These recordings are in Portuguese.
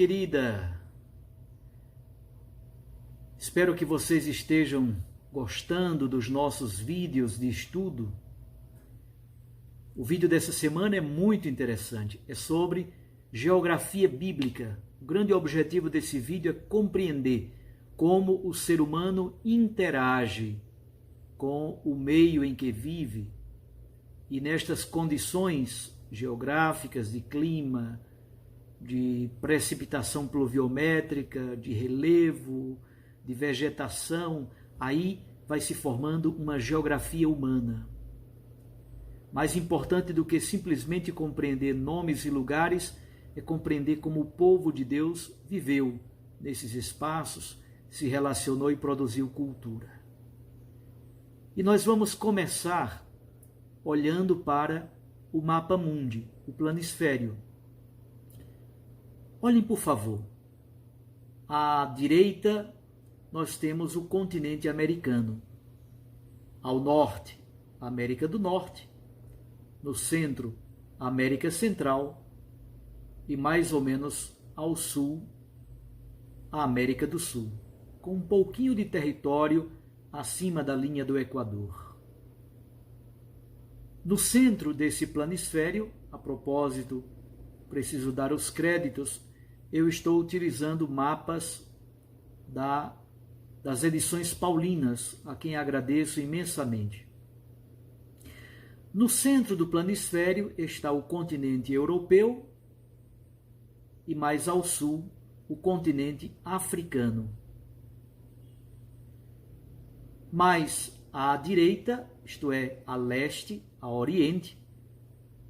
querida, espero que vocês estejam gostando dos nossos vídeos de estudo. O vídeo dessa semana é muito interessante, é sobre geografia bíblica. O grande objetivo desse vídeo é compreender como o ser humano interage com o meio em que vive e nestas condições geográficas de clima, de precipitação pluviométrica, de relevo, de vegetação, aí vai se formando uma geografia humana. Mais importante do que simplesmente compreender nomes e lugares é compreender como o povo de Deus viveu nesses espaços, se relacionou e produziu cultura. E nós vamos começar olhando para o mapa mundi, o planisfério. Olhem, por favor. À direita, nós temos o continente americano. Ao norte, a América do Norte. No centro, a América Central. E mais ou menos ao sul, a América do Sul, com um pouquinho de território acima da linha do Equador. No centro desse planisfério, a propósito, preciso dar os créditos, eu estou utilizando mapas das edições paulinas, a quem agradeço imensamente. No centro do planisfério está o continente europeu e mais ao sul o continente africano. Mais à direita, isto é, a leste, a oriente,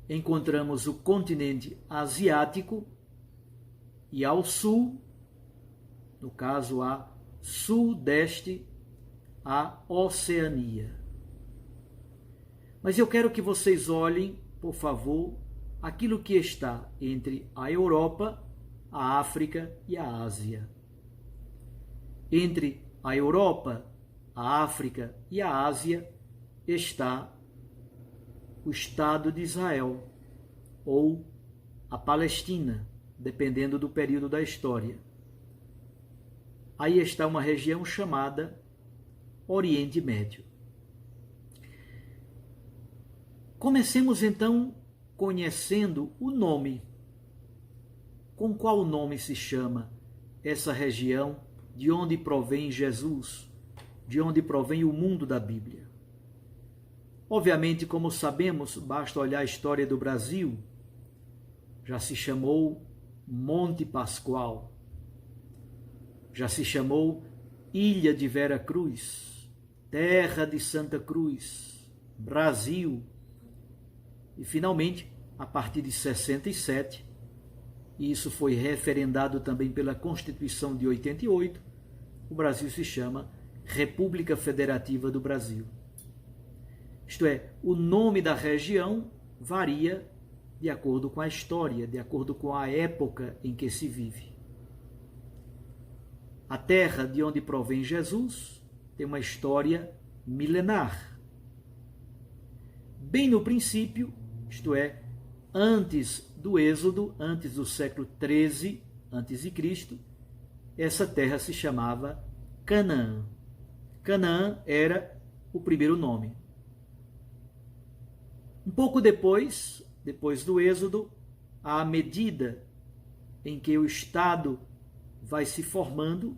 encontramos o continente asiático e ao sul, no caso a sudeste, a Oceania. Mas eu quero que vocês olhem, por favor, aquilo que está entre a Europa, a África e a Ásia. Entre a Europa, a África e a Ásia está o Estado de Israel, ou a Palestina, dependendo do período da história. Aí está uma região chamada Oriente Médio. Comecemos então conhecendo o nome. Com qual nome se chama essa região de onde provém Jesus, de onde provém o mundo da Bíblia? Obviamente, como sabemos, basta olhar a história do Brasil, já se chamou Monte Pascoal, já se chamou Ilha de Vera Cruz, Terra de Santa Cruz, Brasil. E finalmente, a partir de 67, e isso foi referendado também pela Constituição de 88, o Brasil se chama República Federativa do Brasil. Isto é, o nome da região varia de acordo com a história, de acordo com a época em que se vive. A terra de onde provém Jesus tem uma história milenar. Bem no princípio, isto é, antes do Êxodo, antes do século 13 a.C., essa terra se chamava Canaã. Canaã era o primeiro nome. Um pouco depois do Êxodo, à medida em que o Estado vai se formando,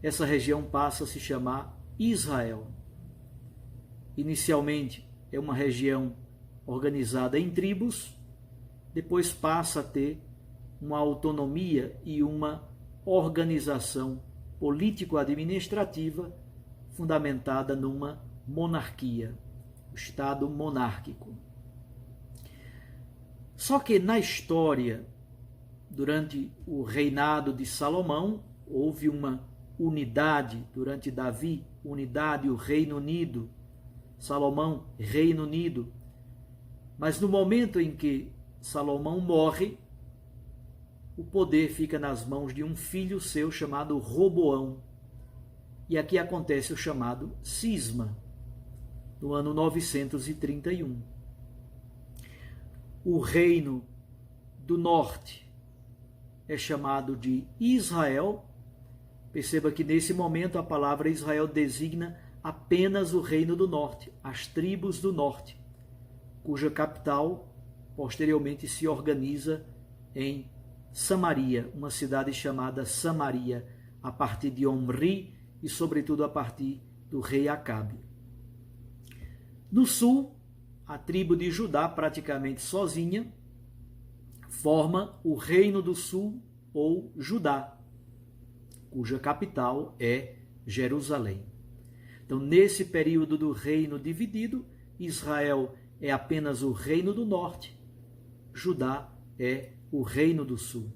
essa região passa a se chamar Israel. Inicialmente é uma região organizada em tribos, depois passa a ter uma autonomia e uma organização político-administrativa fundamentada numa monarquia, o Estado monárquico. Só que na história, durante o reinado de Salomão, houve uma unidade, durante Davi, unidade, o Reino Unido, Salomão, Reino Unido. Mas no momento em que Salomão morre, o poder fica nas mãos de um filho seu chamado Roboão. E aqui acontece o chamado cisma, no ano 931. O reino do norte é chamado de Israel. Perceba que nesse momento a palavra Israel designa apenas o reino do norte, as tribos do norte, cuja capital posteriormente se organiza em Samaria, uma cidade chamada Samaria, a partir de Omri e sobretudo a partir do rei Acabe. No sul, a tribo de Judá, praticamente sozinha, forma o Reino do Sul ou Judá, cuja capital é Jerusalém. Então, nesse período do reino dividido, Israel é apenas o reino do norte, Judá é o reino do sul.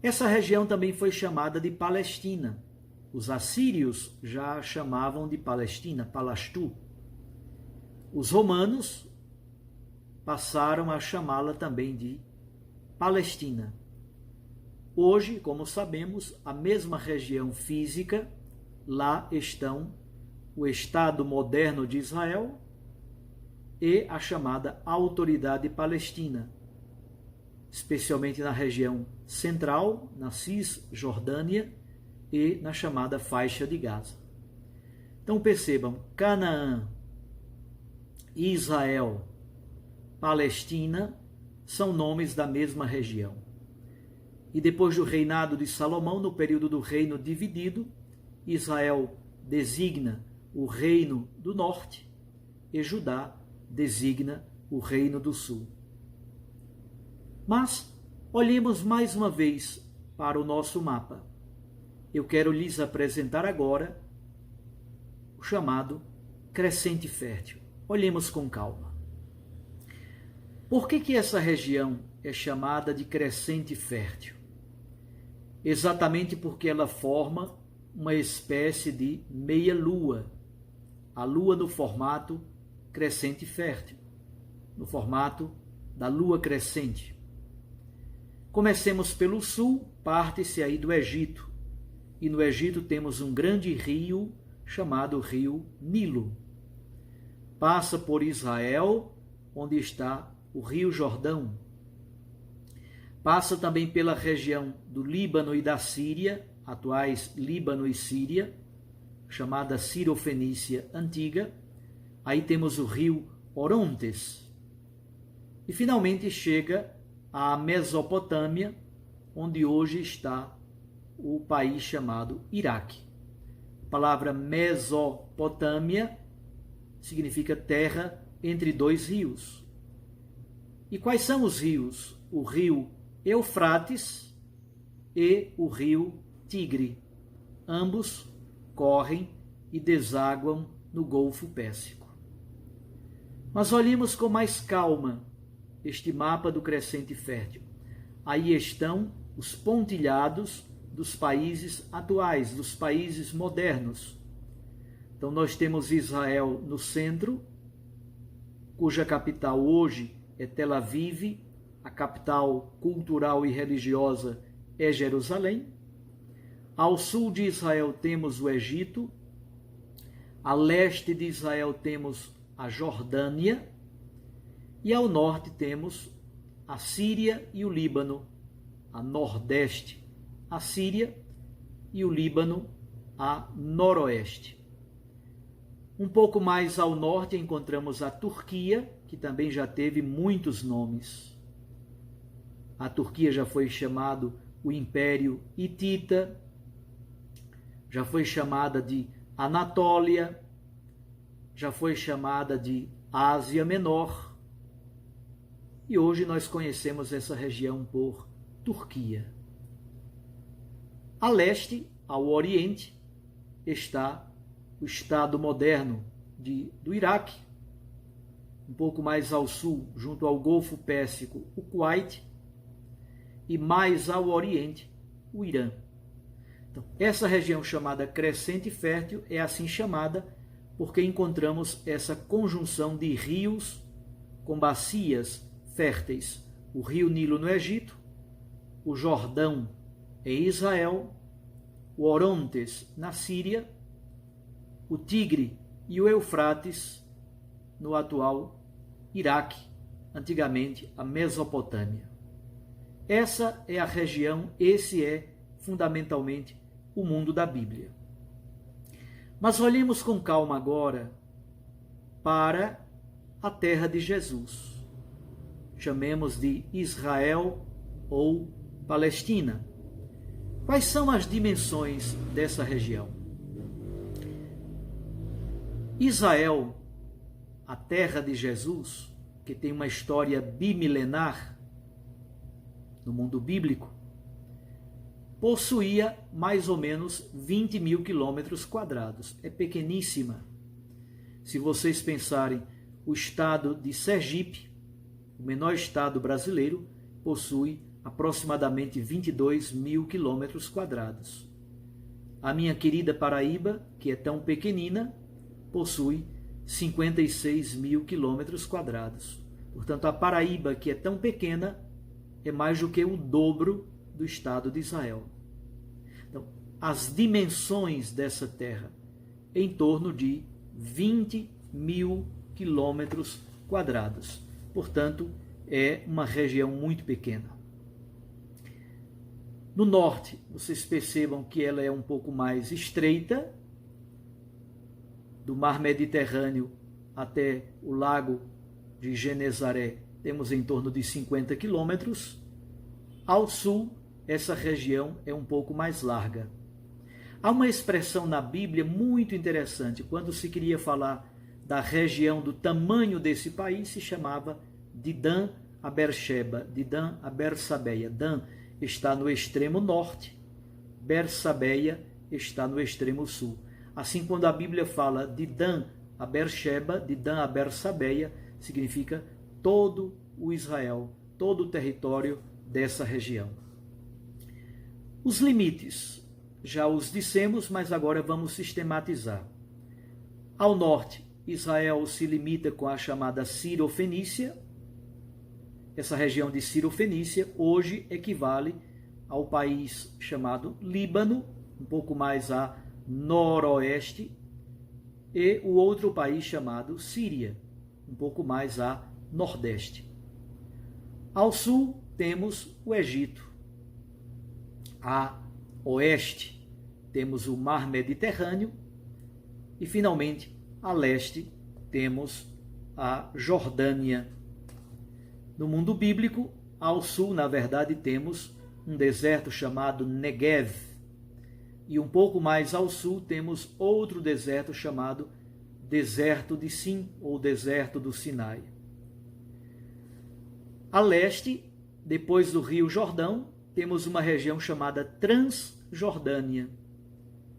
Essa região também foi chamada de Palestina. Os assírios já a chamavam de Palestina, Palastu. Os romanos passaram a chamá-la também de Palestina. Hoje, como sabemos, a mesma região física, lá estão o Estado moderno de Israel e a chamada Autoridade Palestina, especialmente na região central, na Cisjordânia e na chamada Faixa de Gaza. Então percebam, Canaã, Israel, Palestina são nomes da mesma região. E depois do reinado de Salomão, no período do reino dividido, Israel designa o reino do norte e Judá designa o reino do sul. Mas olhemos mais uma vez para o nosso mapa. Eu quero lhes apresentar agora o chamado crescente fértil. Olhemos com calma. Por que essa região é chamada de crescente fértil? Exatamente porque ela forma uma espécie de meia-lua. A lua no formato crescente fértil, no formato da lua crescente. Comecemos pelo sul, parte-se aí do Egito. E no Egito temos um grande rio chamado Rio Nilo. Passa por Israel, onde está o Rio Jordão. Passa também pela região do Líbano e da Síria, atuais Líbano e Síria, chamada Ciro-Fenícia Antiga. Aí temos o rio Orontes. E finalmente chega à Mesopotâmia, onde hoje está o país chamado Iraque. A palavra Mesopotâmia significa terra entre dois rios. E quais são os rios? O rio Eufrates e o rio Tigre. Ambos correm e desaguam no Golfo Pérsico. Mas olhemos com mais calma este mapa do crescente fértil. Aí estão os pontilhados dos países atuais, dos países modernos. Então nós temos Israel no centro, cuja capital hoje é Tel Aviv, a capital cultural e religiosa é Jerusalém. Ao sul de Israel temos o Egito, a leste de Israel temos a Jordânia e ao norte temos a Síria e o Líbano, a nordeste a Síria e o Líbano a noroeste. Um pouco mais ao norte encontramos a Turquia, que também já teve muitos nomes. A Turquia já foi chamado o Império Hitita, já foi chamada de Anatólia, já foi chamada de Ásia Menor, e hoje nós conhecemos essa região por Turquia. A leste, ao oriente, está o Estado moderno do Iraque, um pouco mais ao sul, junto ao Golfo Pérsico, o Kuwait, e mais ao oriente, o Irã. Então, essa região chamada crescente fértil é assim chamada porque encontramos essa conjunção de rios com bacias férteis. O rio Nilo no Egito, o Jordão em Israel, o Orontes na Síria, o Tigre e o Eufrates no atual Iraque, antigamente a Mesopotâmia. Essa é a região, esse é fundamentalmente o mundo da Bíblia. Mas olhemos com calma agora para a terra de Jesus. Chamemos de Israel ou Palestina. Quais são as dimensões dessa região? Israel, a terra de Jesus, que tem uma história bimilenar no mundo bíblico, possuía mais ou menos 20 mil quilômetros quadrados. É pequeníssima. Se vocês pensarem, o estado de Sergipe, o menor estado brasileiro, possui aproximadamente 22 mil quilômetros quadrados. A minha querida Paraíba, que é tão pequenina, possui 56 mil quilômetros quadrados. Portanto, a Paraíba, que é tão pequena, é mais do que o dobro do estado de Israel. Então, as dimensões dessa terra, em torno de 20 mil quilômetros quadrados. Portanto, é uma região muito pequena. No norte, vocês percebam que ela é um pouco mais estreita, do mar Mediterrâneo até o lago de Genezaré, temos em torno de 50 quilômetros. Ao sul, essa região é um pouco mais larga. Há uma expressão na Bíblia muito interessante. Quando se queria falar da região, do tamanho desse país, se chamava de Dan a Beersheba, de Dan a Bersabeia. Dan está no extremo norte, Bersabeia está no extremo sul. Assim, quando a Bíblia fala de Dan a Beersheba, de Dan a Bersabeia, significa todo o Israel, todo o território dessa região. Os limites, já os dissemos, mas agora vamos sistematizar. Ao norte, Israel se limita com a chamada Ciro-Fenícia. Essa região de Ciro-Fenícia hoje equivale ao país chamado Líbano, um pouco mais a noroeste, e o outro país chamado Síria, um pouco mais a nordeste. Ao sul temos o Egito. A oeste temos o mar Mediterrâneo e, finalmente, a leste temos a Jordânia. No mundo bíblico, ao sul, na verdade, temos um deserto chamado Negev. E um pouco mais ao sul temos outro deserto chamado Deserto de Sim, ou Deserto do Sinai. A leste, depois do Rio Jordão, temos uma região chamada Transjordânia.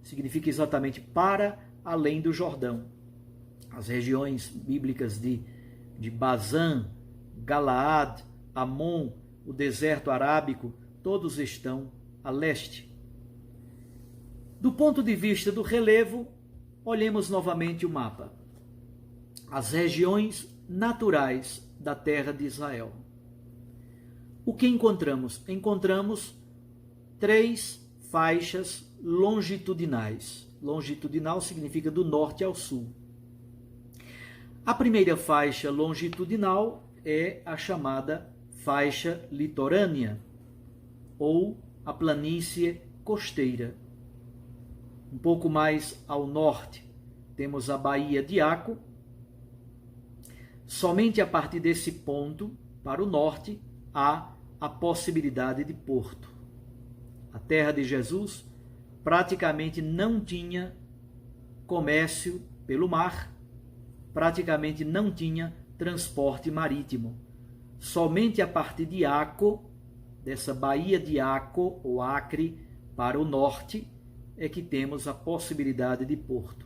Significa exatamente para além do Jordão. As regiões bíblicas de Bazã, Galaad, Amon, o deserto arábico, todos estão a leste. Do ponto de vista do relevo, olhemos novamente o mapa. As regiões naturais da terra de Israel. O que encontramos? Encontramos 3 faixas longitudinais. Longitudinal significa do norte ao sul. A primeira faixa longitudinal é a chamada faixa litorânea, ou a planície costeira. Um pouco mais ao norte, temos a Baía de Aco. Somente a partir desse ponto, para o norte, há a possibilidade de porto. A terra de Jesus praticamente não tinha comércio pelo mar, praticamente não tinha transporte marítimo. Somente a partir de Aco, dessa Baía de Aco, ou Acre, para o norte, é que temos a possibilidade de porto.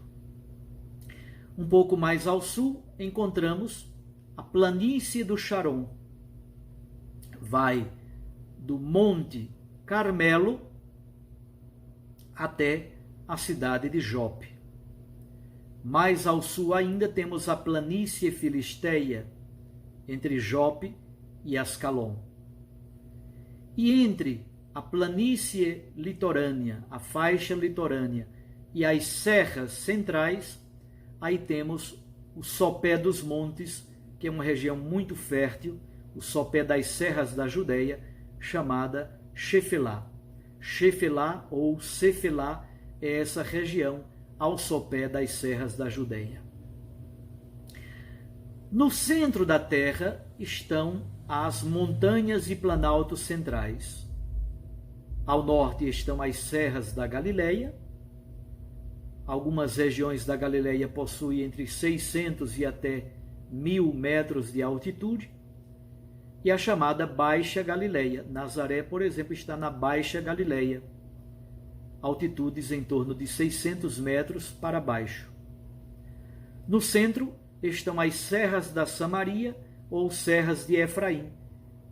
Um pouco mais ao sul, encontramos a planície do Sharon. Vai do Monte Carmelo até a cidade de Jope. Mais ao sul ainda temos a planície filisteia, entre Jope e Ascalon. E entre a planície litorânea, a faixa litorânea e as serras centrais, aí temos o sopé dos montes, que é uma região muito fértil, o sopé das serras da Judeia, chamada Shefelá. Shefelá ou Cefelá é essa região ao sopé das serras da Judeia. No centro da terra estão as montanhas e planaltos centrais. Ao norte estão as serras da Galileia. Algumas regiões da Galileia possuem entre 600 e até 1.000 metros de altitude. E a chamada Baixa Galileia. Nazaré, por exemplo, está na Baixa Galileia. Altitudes em torno de 600 metros para baixo. No centro estão as serras da Samaria ou serras de Efraim.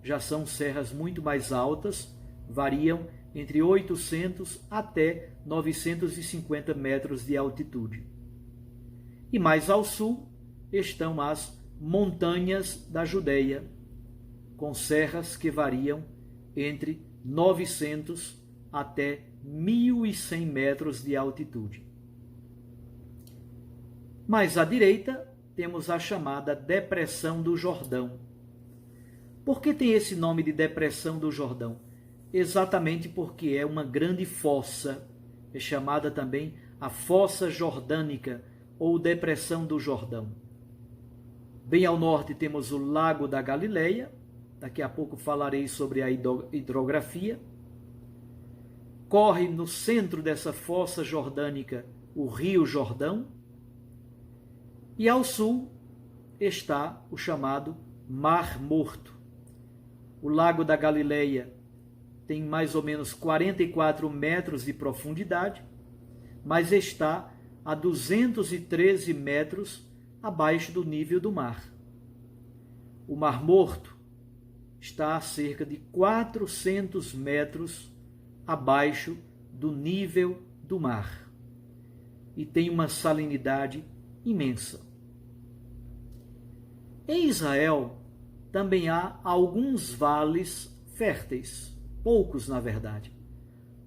Já são serras muito mais altas, variam entre 800 até 950 metros de altitude. E mais ao sul estão as montanhas da Judeia, com serras que variam entre 900 até 1.100 metros de altitude. Mais à direita, temos a chamada Depressão do Jordão. Por que tem esse nome de Depressão do Jordão? Exatamente porque é uma grande fossa, é chamada também a Fossa Jordânica ou Depressão do Jordão. Bem ao norte temos o Lago da Galileia, daqui a pouco falarei sobre a hidrografia. Corre no centro dessa fossa jordânica o Rio Jordão. E ao sul está o chamado Mar Morto. O Lago da Galileia tem mais ou menos 44 metros de profundidade, mas está a 213 metros abaixo do nível do mar. O Mar Morto está a cerca de 400 metros abaixo do nível do mar e tem uma salinidade imensa. Em Israel também há alguns vales férteis, poucos na verdade.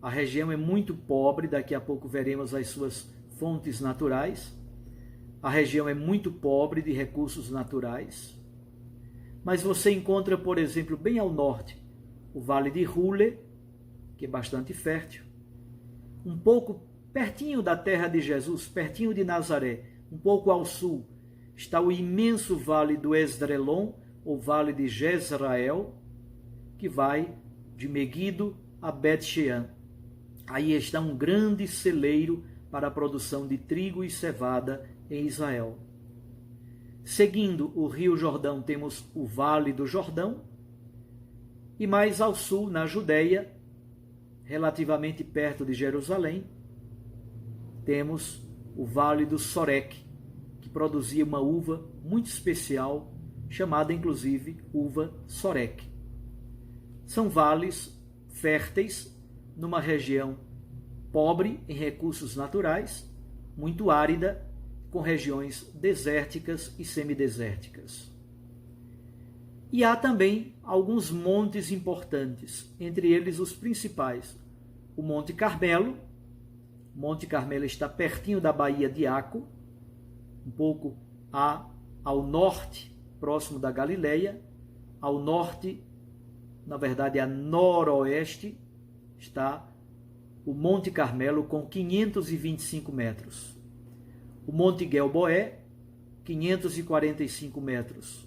A região é muito pobre, daqui a pouco veremos as suas fontes naturais. A região é muito pobre de recursos naturais. Mas você encontra, por exemplo, bem ao norte, o Vale de Hule, que é bastante fértil. Um pouco pertinho da terra de Jesus, pertinho de Nazaré, um pouco ao sul, está o imenso Vale do Esdrelon, ou Vale de Jezrael, que vai de Meguido a Bet-Shean. Aí está um grande celeiro para a produção de trigo e cevada em Israel. Seguindo o Rio Jordão, temos o Vale do Jordão, e mais ao sul, na Judeia, relativamente perto de Jerusalém, temos o Vale do Sorek, que produzia uma uva muito especial, chamada inclusive uva Sorek. São vales férteis numa região pobre em recursos naturais, muito árida, com regiões desérticas e semidesérticas. E há também alguns montes importantes, entre eles os principais. O Monte Carmelo. O Monte Carmelo está pertinho da Baía de Aco, um pouco ao norte, próximo da Galileia. Ao norte, na verdade, a noroeste, está o Monte Carmelo com 525 metros. O Monte Gelboé, 545 metros.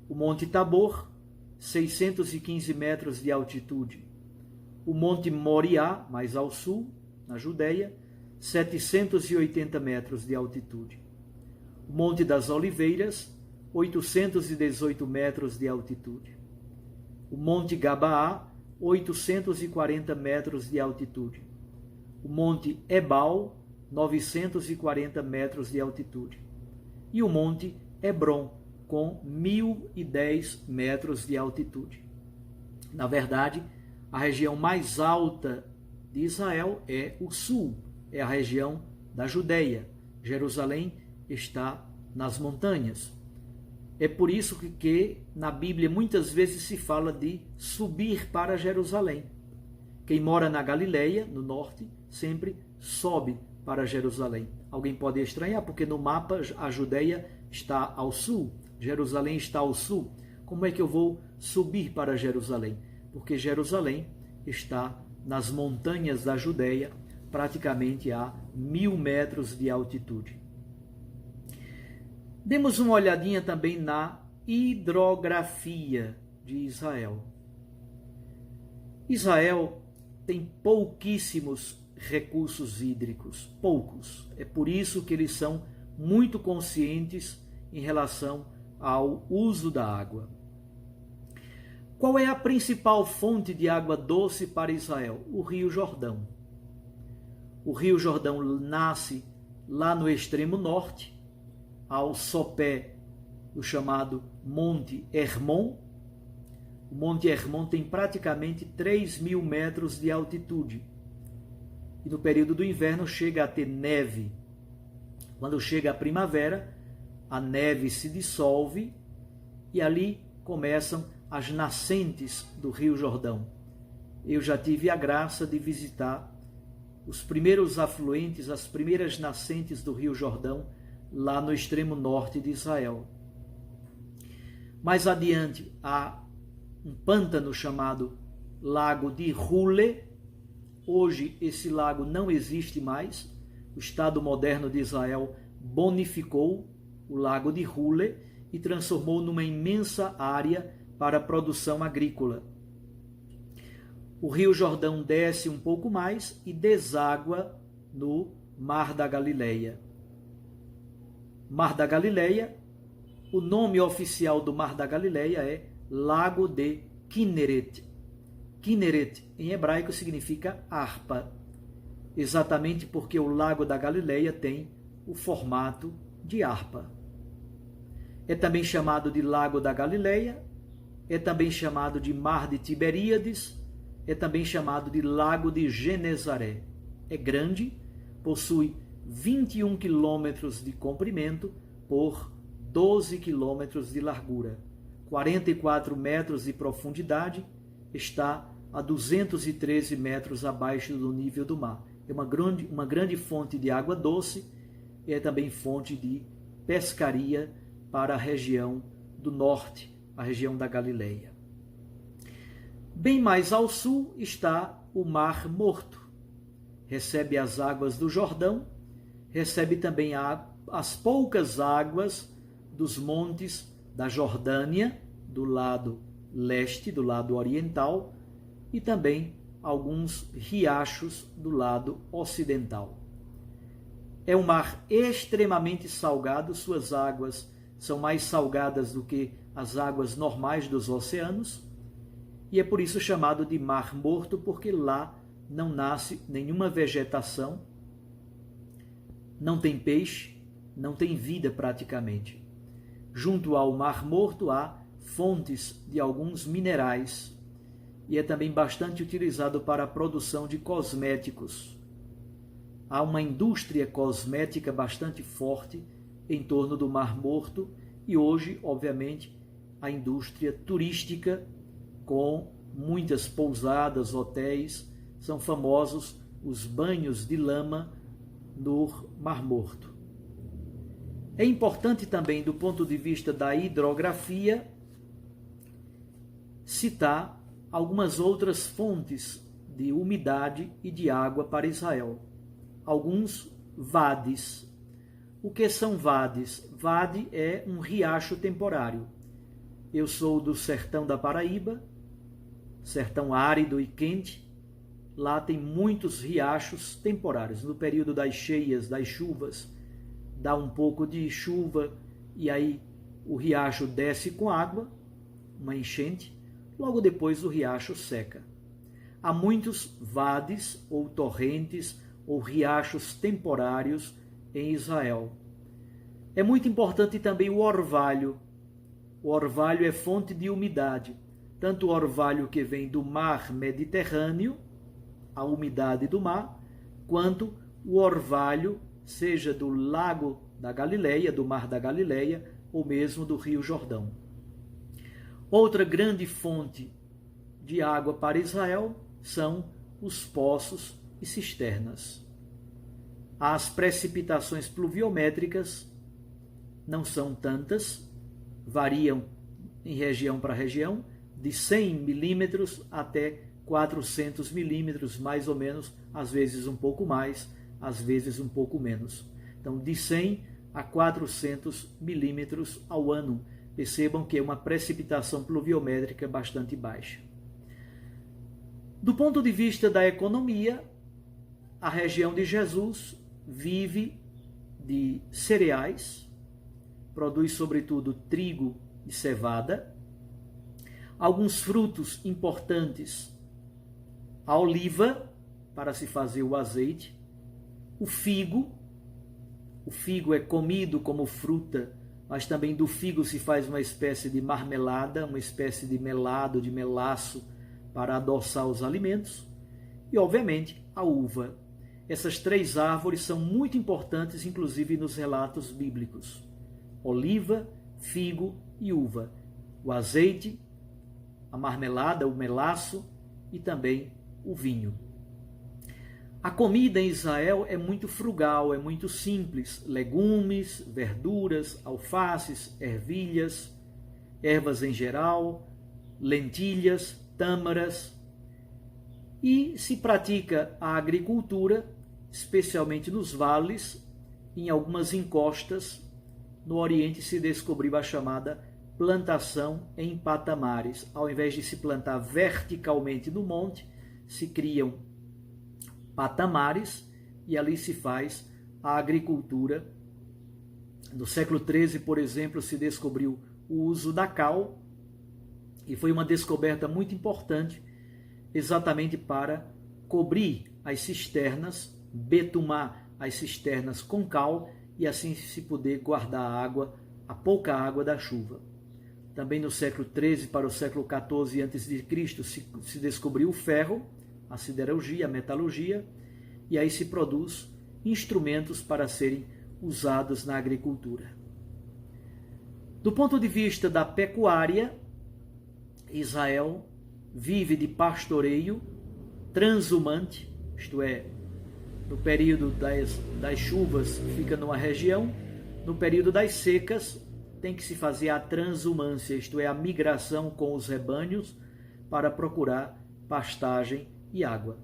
O Monte Tabor, 615 metros de altitude. O Monte Moriá, mais ao sul, na Judeia, 780 metros de altitude. O Monte das Oliveiras, 818 metros de altitude. O Monte Gabaá, 840 metros de altitude. O Monte Ebal, 940 metros de altitude. E o Monte Hebron, com 1.010 metros de altitude. Na verdade, a região mais alta de Israel é o sul, é a região da Judeia. Jerusalém está nas montanhas. É por isso que na Bíblia muitas vezes se fala de subir para Jerusalém. Quem mora na Galileia, no norte, sempre sobe para Jerusalém. Alguém pode estranhar, porque no mapa a Judeia está ao sul, Jerusalém está ao sul. Como é que eu vou subir para Jerusalém? porque Jerusalém está nas montanhas da Judeia, praticamente a 1.000 metros de altitude. Demos uma olhadinha também na hidrografia de Israel. Israel tem pouquíssimos recursos hídricos, poucos. É por isso que eles são muito conscientes em relação ao uso da água. Qual é a principal fonte de água doce para Israel? O Rio Jordão. O Rio Jordão nasce lá no extremo norte, ao sopé do chamado Monte Hermon. O Monte Hermon tem praticamente 3.000 metros de altitude. E no período do inverno chega a ter neve. Quando chega a primavera, a neve se dissolve e ali começam as nascentes do Rio Jordão. Eu já tive a graça de visitar os primeiros afluentes, as primeiras nascentes do Rio Jordão, lá no extremo norte de Israel. Mais adiante, há um pântano chamado Lago de Hule. Hoje, esse lago não existe mais. O Estado moderno de Israel bonificou o Lago de Hule e transformou numa imensa área para a produção agrícola. O Rio Jordão desce um pouco mais e deságua no Mar da Galileia. Mar da Galileia, o nome oficial do Mar da Galileia é Lago de Kinneret. Kinneret, em hebraico, significa harpa, exatamente porque o Lago da Galileia tem o formato de harpa. É também chamado de Lago da Galileia, é também chamado de Mar de Tiberíades, é também chamado de Lago de Genezaré. É grande, possui 21 quilômetros de comprimento por 12 quilômetros de largura, 44 metros de profundidade, está a 213 metros abaixo do nível do mar. É uma grande fonte de água doce e é também fonte de pescaria para a região do norte, a região da Galileia. Bem mais ao sul está o Mar Morto. Recebe as águas do Jordão, recebe também as poucas águas dos montes da Jordânia, do lado leste, do lado oriental, e também alguns riachos do lado ocidental. É um mar extremamente salgado, suas águas são mais salgadas do que as águas normais dos oceanos, e é por isso chamado de Mar Morto, porque lá não nasce nenhuma vegetação, não tem peixe, não tem vida praticamente. Junto ao Mar Morto há fontes de alguns minerais e é também bastante utilizado para a produção de cosméticos. Há uma indústria cosmética bastante forte em torno do Mar Morto e hoje, obviamente, a indústria turística com muitas pousadas, hotéis, são famosos os banhos de lama no Mar Morto. É importante também, do ponto de vista da hidrografia, citar algumas outras fontes de umidade e de água para Israel. Alguns vades. O que são vades? Vade é um riacho temporário. Eu sou do sertão da Paraíba, sertão árido e quente. Lá tem muitos riachos temporários. No período das cheias, das chuvas, dá um pouco de chuva e aí o riacho desce com água, uma enchente, logo depois o riacho seca. Há muitos vades ou torrentes ou riachos temporários em Israel. É muito importante também o orvalho. O orvalho é fonte de umidade, tanto o orvalho que vem do mar Mediterrâneo, a umidade do mar, quanto o orvalho seja do Lago da Galileia, do Mar da Galileia, ou mesmo do Rio Jordão. Outra grande fonte de água para Israel são os poços e cisternas. As precipitações pluviométricas não são tantas, variam em região para região, de 100 milímetros até 400 milímetros, mais ou menos, às vezes um pouco mais, às vezes um pouco menos. Então, de 100 a 400 milímetros ao ano. Percebam que é uma precipitação pluviométrica bastante baixa. Do ponto de vista da economia, a região de Jesus vive de cereais, produz sobretudo trigo e cevada, alguns frutos importantes, a oliva, para se fazer o azeite, o figo é comido como fruta, mas também do figo se faz uma espécie de marmelada, uma espécie de melado, de melaço, para adoçar os alimentos, e obviamente a uva. Essas três árvores são muito importantes, inclusive nos relatos bíblicos. Oliva, figo e uva. O azeite, a marmelada, o melaço e também o vinho. A comida em Israel é muito frugal, é muito simples. Legumes, verduras, alfaces, ervilhas, ervas em geral, lentilhas, tâmaras. E se pratica a agricultura, especialmente nos vales, em algumas encostas. No Oriente se descobriu a chamada plantação em patamares. Ao invés de se plantar verticalmente no monte, se criam patamares e ali se faz a agricultura. No século XIII, por exemplo, se descobriu o uso da cal e foi uma descoberta muito importante exatamente para cobrir as cisternas, betumar as cisternas com cal e assim se poder guardar a água, a pouca água da chuva. Também no século XIII para o século XIV a.C. se descobriu o ferro, a siderurgia, a metalurgia, e aí se produz instrumentos para serem usados na agricultura. Do ponto de vista da pecuária, Israel vive de pastoreio transhumante, isto é, no período das chuvas fica numa região, no período das secas tem que se fazer a transhumância, isto é, a migração com os rebanhos para procurar pastagem e água.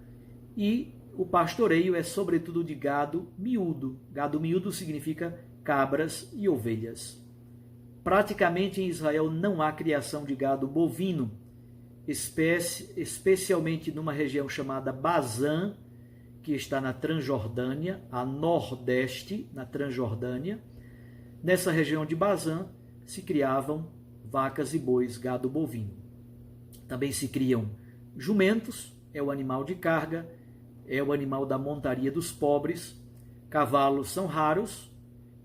E o pastoreio é sobretudo de gado miúdo. Gado miúdo significa cabras e ovelhas. Praticamente em Israel não há criação de gado bovino, especialmente numa região chamada Bazã, que está na Transjordânia, a nordeste, na Transjordânia. Nessa região de Bazã se criavam vacas e bois, gado bovino. Também se criam jumentos, é o animal de carga, é o animal da montaria dos pobres. Cavalos são raros,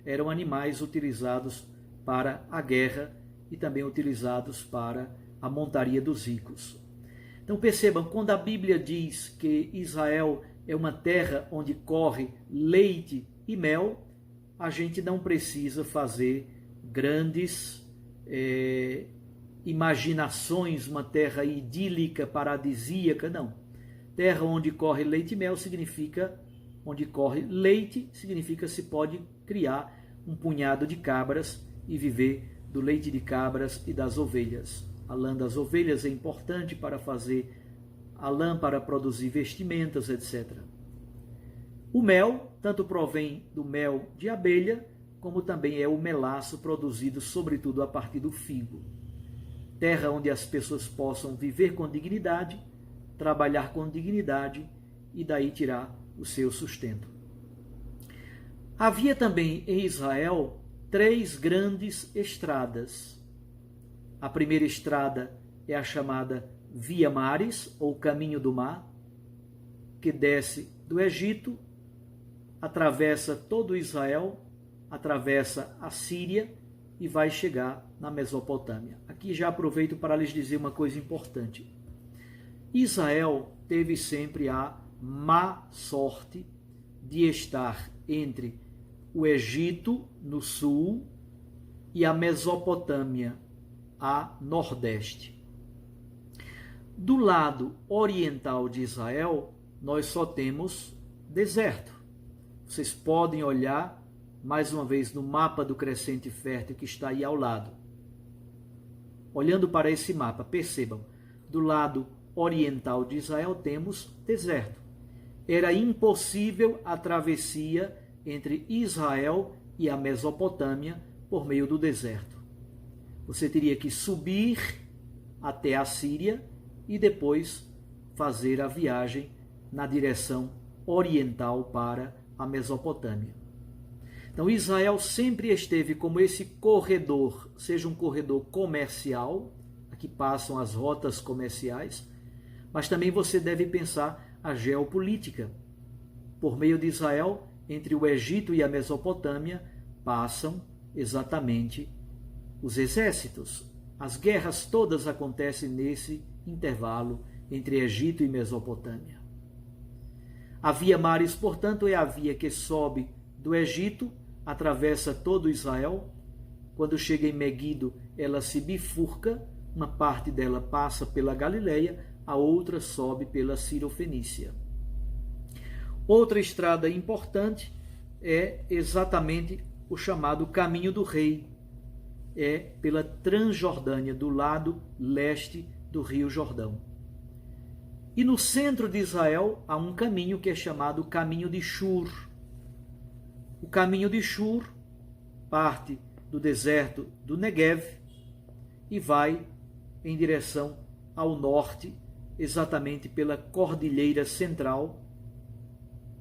eram animais utilizados para a guerra e também utilizados para a montaria dos ricos. Então percebam, quando a Bíblia diz que Israel é uma terra onde corre leite e mel, a gente não precisa fazer grandes imaginações, uma terra idílica, paradisíaca, não. Terra onde corre leite e mel significa, onde corre leite, significa se pode criar um punhado de cabras e viver do leite de cabras e das ovelhas. A lã das ovelhas é importante para fazer a lã, para produzir vestimentas, etc. O mel tanto provém do mel de abelha, como também é o melaço produzido sobretudo a partir do figo. Terra onde as pessoas possam viver com dignidade, trabalhar com dignidade e daí tirar o seu sustento. Havia também em Israel 3 grandes estradas. A primeira estrada é a chamada Via Maris, ou Caminho do Mar, que desce do Egito, atravessa todo Israel, atravessa a Síria e vai chegar na Mesopotâmia. Aqui já aproveito para lhes dizer uma coisa importante. Israel teve sempre a má sorte de estar entre o Egito, no sul, e a Mesopotâmia, a nordeste. Do lado oriental de Israel, nós só temos deserto. Vocês podem olhar mais uma vez no mapa do Crescente Fértil que está aí ao lado. Olhando para esse mapa, percebam, do lado oriental de Israel temos deserto. Era impossível a travessia entre Israel e a Mesopotâmia por meio do deserto. Você teria que subir até a Síria e depois fazer a viagem na direção oriental para a Mesopotâmia. Então Israel sempre esteve como esse corredor, seja um corredor comercial, aqui passam as rotas comerciais, mas também você deve pensar a geopolítica. Por meio de Israel, entre o Egito e a Mesopotâmia, passam exatamente os exércitos. As guerras todas acontecem nesse intervalo entre Egito e Mesopotâmia. A via Maris, portanto, é a via que sobe do Egito, atravessa todo Israel. Quando chega em Meguido, ela se bifurca, uma parte dela passa pela Galileia, a outra sobe pela Cirofenícia. Outra estrada importante é exatamente o chamado Caminho do Rei. É pela Transjordânia, do lado leste do Rio Jordão. E no centro de Israel há um caminho que é chamado Caminho de Shur. O Caminho de Shur parte do deserto do Negev e vai em direção ao norte, exatamente pela Cordilheira Central,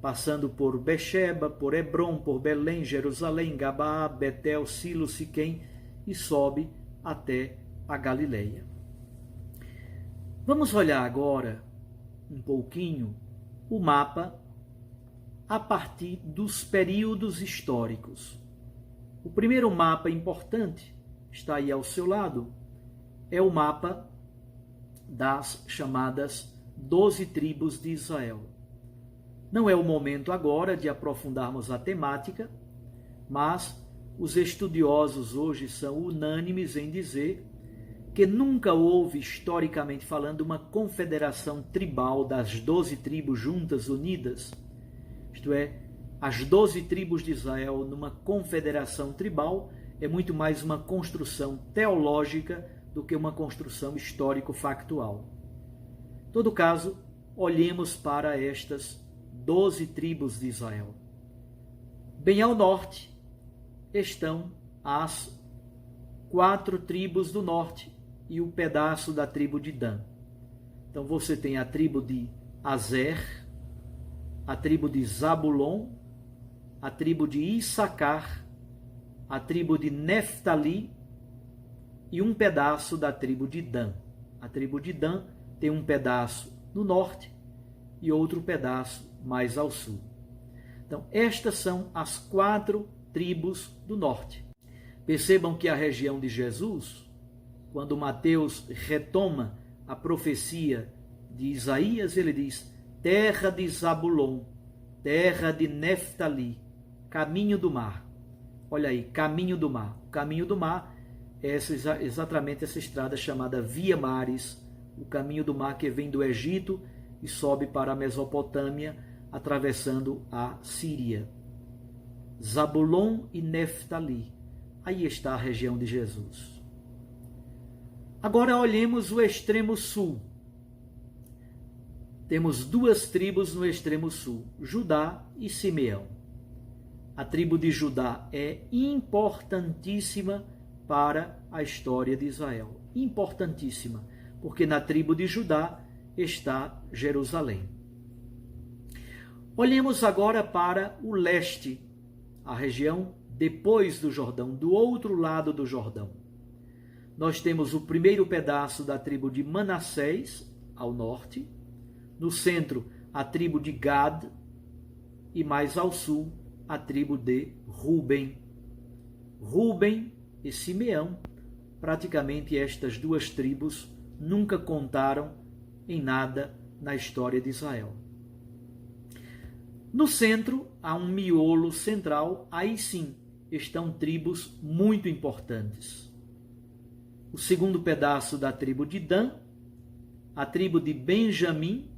passando por Bexeba, por Hebron, por Belém, Jerusalém, Gabaá, Betel, Silo, Siquém, e sobe até a Galileia. Vamos olhar agora um pouquinho o mapa a partir dos períodos históricos. O primeiro mapa importante, está aí ao seu lado, é o mapa das chamadas 12 tribos de Israel. Não é o momento agora de aprofundarmos a temática, mas os estudiosos hoje são unânimes em dizer que nunca houve, historicamente falando, uma confederação tribal das 12 tribos juntas, unidas. Isto é, as 12 tribos de Israel numa confederação tribal é muito mais uma construção teológica do que uma construção histórico-factual. Em todo caso, olhemos para estas 12 tribos de Israel. Bem ao norte estão as 4 tribos do norte e o pedaço da tribo de Dan. Então você tem a tribo de Azer, a tribo de Zabulon, a tribo de Issacar, a tribo de Neftali e um pedaço da tribo de Dan. A tribo de Dan tem um pedaço no norte e outro pedaço mais ao sul. Então, estas são as 4 tribos do norte. Percebam que a região de Jesus, quando Mateus retoma a profecia de Isaías, ele diz: terra de Zabulon, terra de Neftali, caminho do mar. Olha aí, caminho do mar. O caminho do mar é exatamente essa estrada chamada Via Maris, o caminho do mar que vem do Egito e sobe para a Mesopotâmia, atravessando a Síria. Zabulon e Neftali. Aí está a região de Jesus. Agora olhemos o extremo sul. Temos 2 tribos no extremo sul, Judá e Simeão. A tribo de Judá é importantíssima para a história de Israel. Importantíssima, porque na tribo de Judá está Jerusalém. Olhemos agora para o leste, a região depois do Jordão, do outro lado do Jordão. Nós temos o primeiro pedaço da tribo de Manassés, ao norte, no centro a tribo de Gad e mais ao sul a tribo de Ruben. Ruben e Simeão, praticamente estas 2 tribos nunca contaram em nada na história de Israel. No centro há um miolo central, aí sim estão tribos muito importantes. O segundo pedaço da tribo de Dan, a tribo de Benjamim,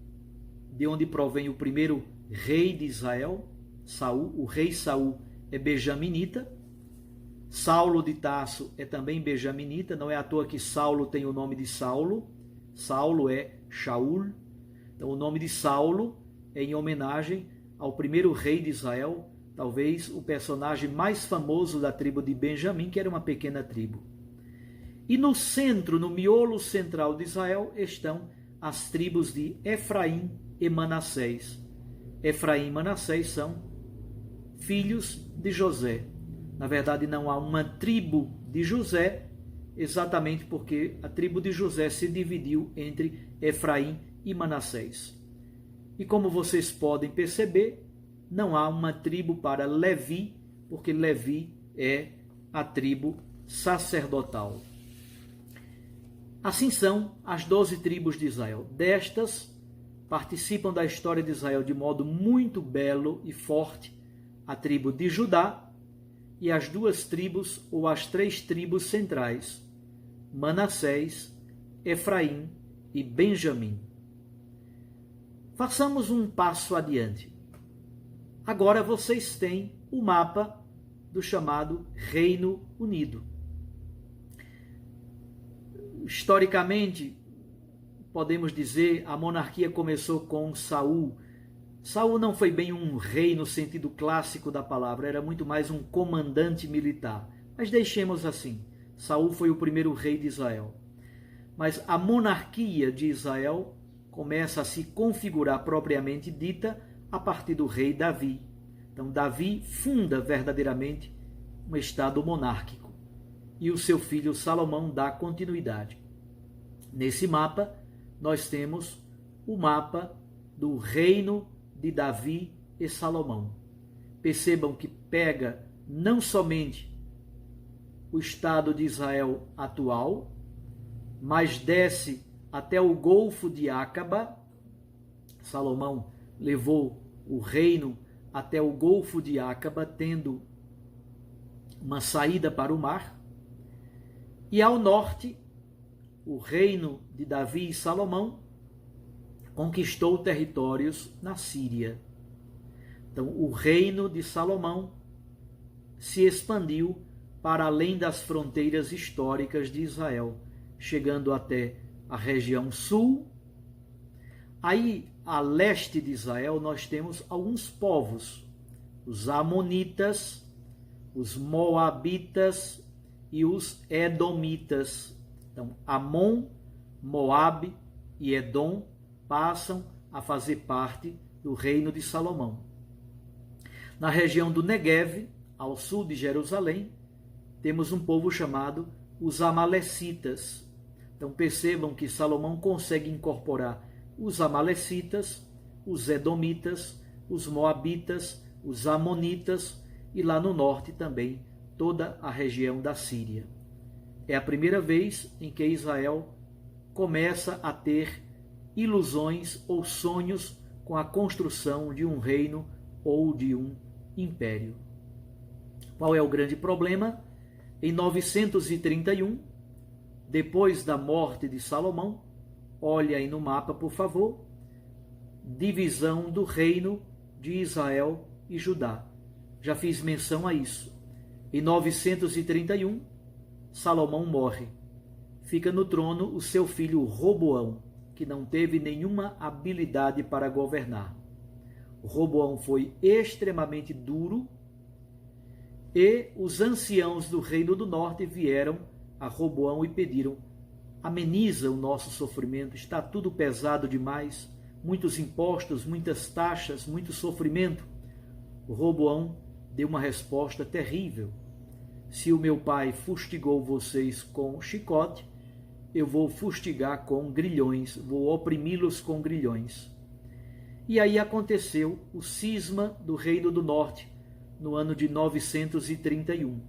de onde provém o primeiro rei de Israel, Saul. O rei Saul é benjaminita. Saulo de Tarso é também benjaminita, não é à toa que Saulo tem o nome de Saulo. Saulo é Shaul. Então o nome de Saulo é em homenagem ao primeiro rei de Israel, talvez o personagem mais famoso da tribo de Benjamim, que era uma pequena tribo. E no centro, no miolo central de Israel, estão as tribos de Efraim e Manassés. Efraim e Manassés são filhos de José. Na verdade, não há uma tribo de José, exatamente porque a tribo de José se dividiu entre Efraim e Manassés. E como vocês podem perceber, não há uma tribo para Levi, porque Levi é a tribo sacerdotal. Assim são as 12 tribos de Israel. Destas, participam da história de Israel de modo muito belo e forte a tribo de Judá e as duas tribos ou as 3 tribos centrais, Manassés, Efraim e Benjamim. Façamos um passo adiante. Agora vocês têm o mapa do chamado Reino Unido. Historicamente, podemos dizer, a monarquia começou com Saul. Saul não foi bem um rei no sentido clássico da palavra, era muito mais um comandante militar. Mas deixemos assim, Saul foi o primeiro rei de Israel. Mas a monarquia de Israel começa a se configurar propriamente dita a partir do rei Davi. Então Davi funda verdadeiramente um estado monárquico e o seu filho Salomão dá continuidade. Nesse mapa nós temos o mapa do reino de Davi e Salomão. Percebam que pega não somente o estado de Israel atual, mas desce até o Golfo de Acaba. Salomão levou o reino até o Golfo de Acaba, tendo uma saída para o mar. E ao norte, o reino de Davi e Salomão conquistou territórios na Síria. Então, o reino de Salomão se expandiu para além das fronteiras históricas de Israel, chegando até a região sul. Aí, a leste de Israel, nós temos alguns povos, os Amonitas, os Moabitas e os Edomitas. Então, Amon, Moabe e Edom passam a fazer parte do reino de Salomão. Na região do Neguev, ao sul de Jerusalém, temos um povo chamado os Amalecitas. Então percebam que Salomão consegue incorporar os Amalecitas, os Edomitas, os Moabitas, os Amonitas e lá no norte também toda a região da Síria. É a primeira vez em que Israel começa a ter ilusões ou sonhos com a construção de um reino ou de um império. Qual é o grande problema? Em 931, depois da morte de Salomão, olha aí no mapa, por favor, divisão do reino de Israel e Judá. Já fiz menção a isso. Em 931, Salomão morre. Fica no trono o seu filho Roboão, que não teve nenhuma habilidade para governar. Roboão foi extremamente duro e os anciãos do reino do norte vieram a Roboão e pediram: ameniza o nosso sofrimento, está tudo pesado demais, muitos impostos, muitas taxas, muito sofrimento. O Roboão deu uma resposta terrível: se o meu pai fustigou vocês com chicote, eu vou fustigar com grilhões, vou oprimi-los com grilhões. E aí aconteceu o cisma do reino do norte, no ano de 931.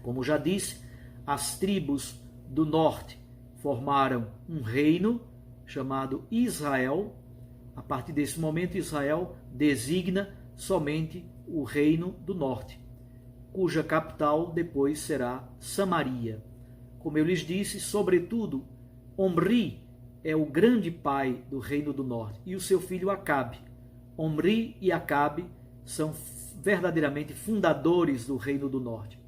Como já disse, as tribos do norte formaram um reino chamado Israel. A partir desse momento, Israel designa somente o reino do norte, cuja capital depois será Samaria. Como eu lhes disse, sobretudo, Omri é o grande pai do reino do norte e o seu filho Acabe. Omri e Acabe são verdadeiramente fundadores do reino do norte.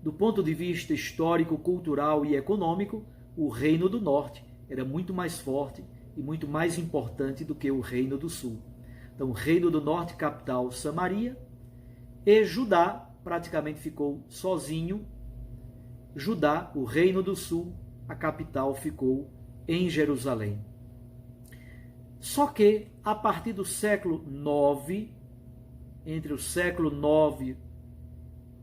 do ponto de vista histórico, cultural e econômico, o Reino do Norte era muito mais forte e muito mais importante do que o Reino do Sul. Então, o Reino do Norte, capital Samaria, e Judá praticamente ficou sozinho. Judá, o Reino do Sul, a capital ficou em Jerusalém. Só que, a partir do século IX, entre o século IX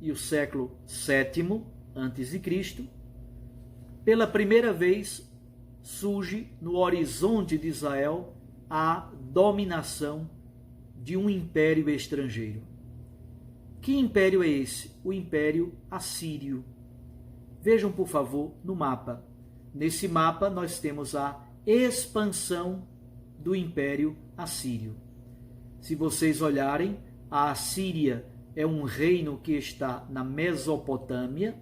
e o século VII a.C., pela primeira vez surge no horizonte de Israel a dominação de um império estrangeiro. Que império é esse? O Império Assírio. Vejam, por favor, no mapa. Nesse mapa nós temos a expansão do Império Assírio. Se vocês olharem, a Assíria é um reino que está na Mesopotâmia.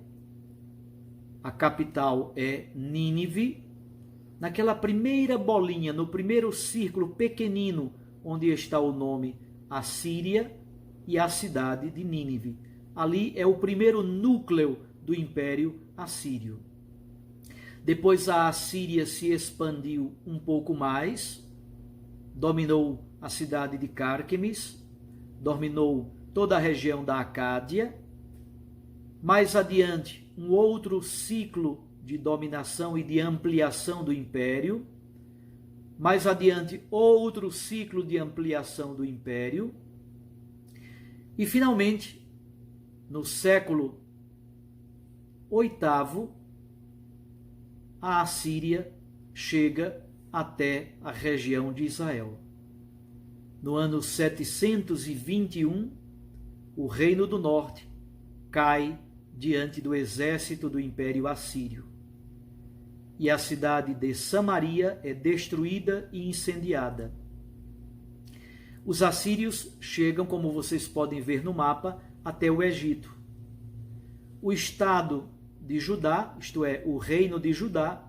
A capital é Nínive. Naquela primeira bolinha, no primeiro círculo pequenino, onde está o nome Assíria e a cidade de Nínive. Ali é o primeiro núcleo do Império Assírio. Depois a Assíria se expandiu um pouco mais, dominou a cidade de Cárquemes, dominou toda a região da Acádia. Mais adiante, um outro ciclo de dominação e de ampliação do império. Mais adiante, outro ciclo de ampliação do império. E, finalmente, no século VIII, a Assíria chega até a região de Israel. No ano 721, o Reino do Norte cai diante do exército do Império Assírio. E a cidade de Samaria é destruída e incendiada. Os assírios chegam, como vocês podem ver no mapa, até o Egito. O estado de Judá, isto é, o reino de Judá,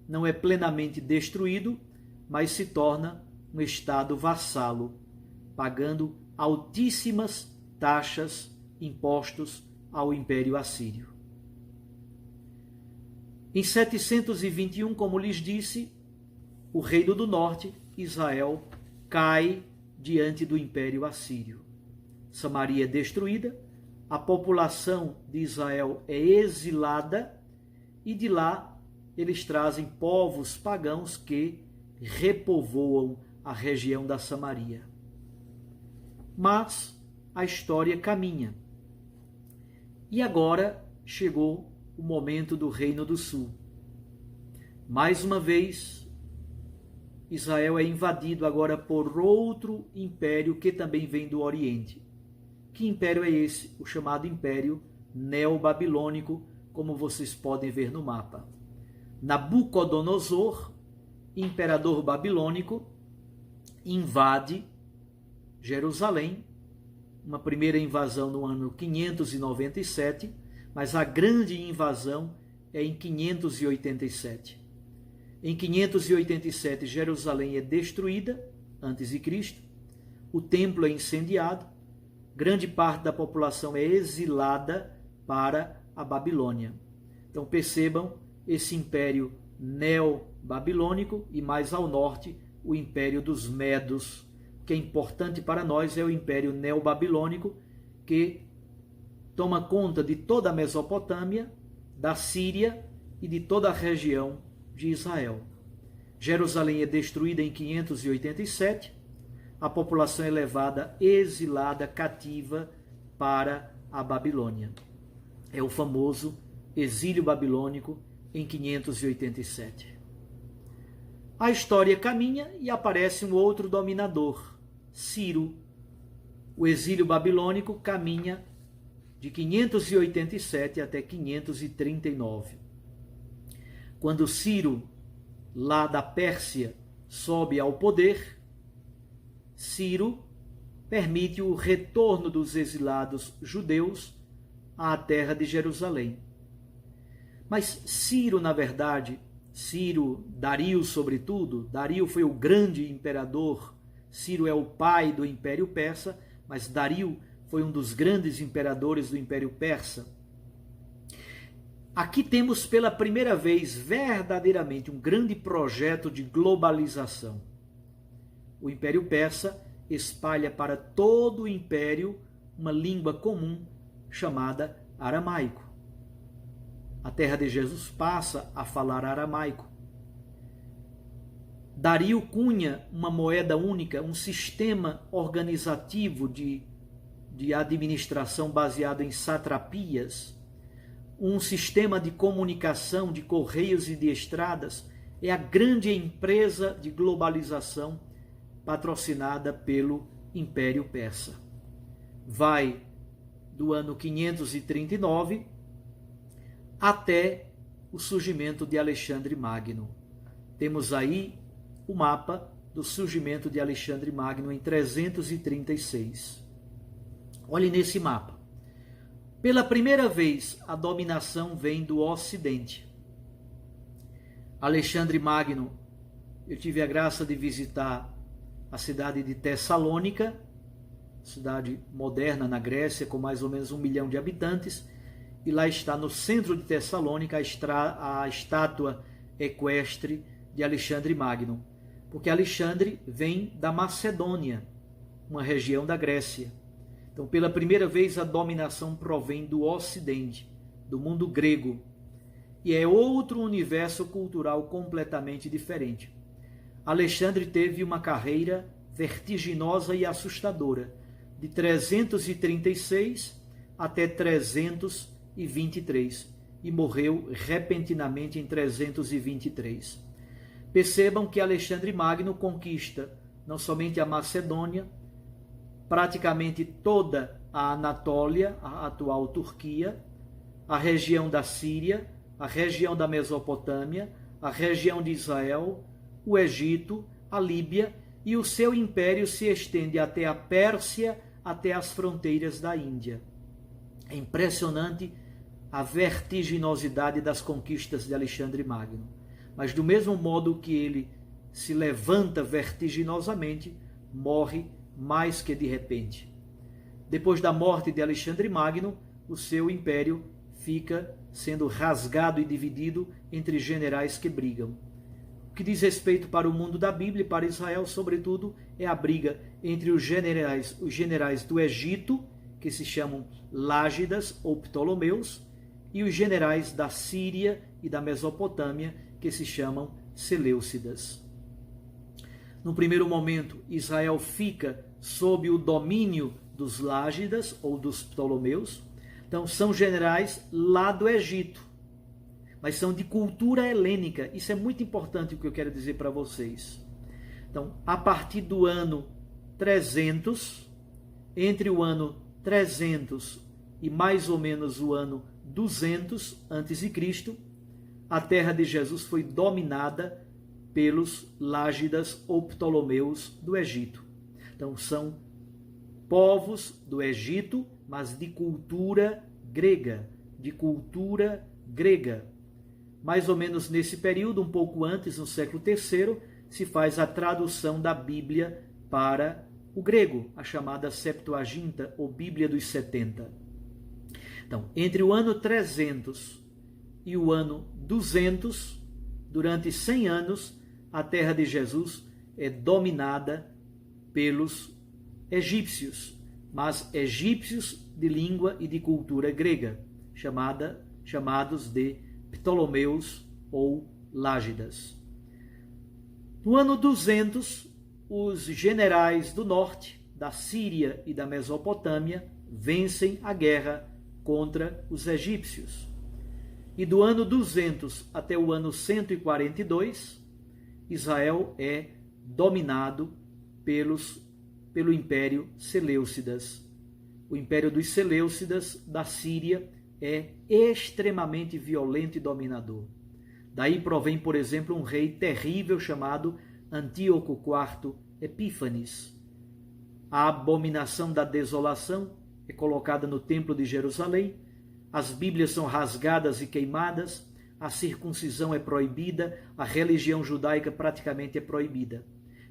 não é plenamente destruído, mas se torna um estado vassalo, pagando altíssimas taxas, impostos ao Império Assírio. Em 721, como lhes disse, o Reino do Norte, Israel, cai diante do Império Assírio. Samaria é destruída, a população de Israel é exilada e de lá eles trazem povos pagãos que repovoam a região da Samaria. Mas a história caminha. E agora chegou o momento do Reino do Sul. Mais uma vez, Israel é invadido agora por outro império que também vem do Oriente. Que império é esse? O chamado Império Neobabilônico, como vocês podem ver no mapa. Nabucodonosor, imperador babilônico, invade Jerusalém, uma primeira invasão no ano 597, mas a grande invasão é em 587. Em 587, Jerusalém é destruída, antes de Cristo, o templo é incendiado, grande parte da população é exilada para a Babilônia. Então percebam esse império neo-babilônico e mais ao norte o império dos Medos. O que é importante para nós é o império neo-babilônico, que toma conta de toda a Mesopotâmia, da Síria e de toda a região de Israel. Jerusalém é destruída em 587, a população é levada exilada, cativa para a Babilônia. É o famoso exílio babilônico em 587. A história caminha e aparece um outro dominador, Ciro. O exílio babilônico caminha de 587 até 539. Quando Ciro, lá da Pérsia, sobe ao poder, Ciro permite o retorno dos exilados judeus à terra de Jerusalém. Mas Ciro, na verdade, Dario sobretudo, Dario foi o grande imperador, Ciro é o pai do Império Persa, mas Dario foi um dos grandes imperadores do Império Persa. Aqui temos pela primeira vez verdadeiramente um grande projeto de globalização. O Império Persa espalha para todo o império uma língua comum chamada aramaico. A terra de Jesus passa a falar aramaico. Dario cunha uma moeda única, um sistema organizativo de administração baseado em satrapias, um sistema de comunicação, de correios e de estradas. É a grande empresa de globalização patrocinada pelo Império Persa. Vai do ano 539 até o surgimento de Alexandre Magno. Temos aí o mapa do surgimento de Alexandre Magno em 336. Olhe nesse mapa. Pela primeira vez, a dominação vem do Ocidente. Alexandre Magno, eu tive a graça de visitar a cidade de Tessalônica, cidade moderna na Grécia, com mais ou menos 1 milhão de habitantes, e lá está no centro de Tessalônica a estátua equestre de Alexandre Magno, porque Alexandre vem da Macedônia, uma região da Grécia. Então, pela primeira vez, a dominação provém do Ocidente, do mundo grego, e é outro universo cultural completamente diferente. Alexandre teve uma carreira vertiginosa e assustadora, de 336 até 323, e morreu repentinamente em 323. Percebam que Alexandre Magno conquista não somente a Macedônia, praticamente toda a Anatólia, a atual Turquia, a região da Síria, a região da Mesopotâmia, a região de Israel, o Egito, a Líbia, e o seu império se estende até a Pérsia, até as fronteiras da Índia. É impressionante a vertiginosidade das conquistas de Alexandre Magno. Mas do mesmo modo que ele se levanta vertiginosamente, morre mais que de repente. Depois da morte de Alexandre Magno, o seu império fica sendo rasgado e dividido entre generais que brigam. O que diz respeito para o mundo da Bíblia e para Israel, sobretudo, é a briga entre os generais do Egito, que se chamam Lágidas ou Ptolomeus, e os generais da Síria e da Mesopotâmia, que se chamam Seleucidas. No primeiro momento, Israel fica sob o domínio dos Lágidas ou dos Ptolomeus. Então, são generais lá do Egito, mas são de cultura helênica. Isso é muito importante o que eu quero dizer para vocês. Então, a partir do ano 300, entre o ano 300 e mais ou menos o ano 200 a.C., a terra de Jesus foi dominada pelos Lágidas ou Ptolomeus do Egito. Então, são povos do Egito, mas de cultura grega, Mais ou menos nesse período, um pouco antes, no século III, se faz a tradução da Bíblia para o grego, a chamada Septuaginta, ou Bíblia dos 70. Então, entre o ano 300 e o ano 200, durante 100 anos, a terra de Jesus é dominada pelos egípcios, mas egípcios de língua e de cultura grega, chamados de Ptolomeus ou Lágidas. No ano 200, os generais do norte, da Síria e da Mesopotâmia, vencem a guerra contra os egípcios. E do ano 200 até o ano 142, Israel é dominado pelo Império Seleucidas. O Império dos Seleucidas da Síria é extremamente violento e dominador. Daí provém, por exemplo, um rei terrível chamado Antíoco IV Epífanes. A abominação da desolação é colocada no Templo de Jerusalém, as Bíblias são rasgadas e queimadas, a circuncisão é proibida, a religião judaica praticamente é proibida.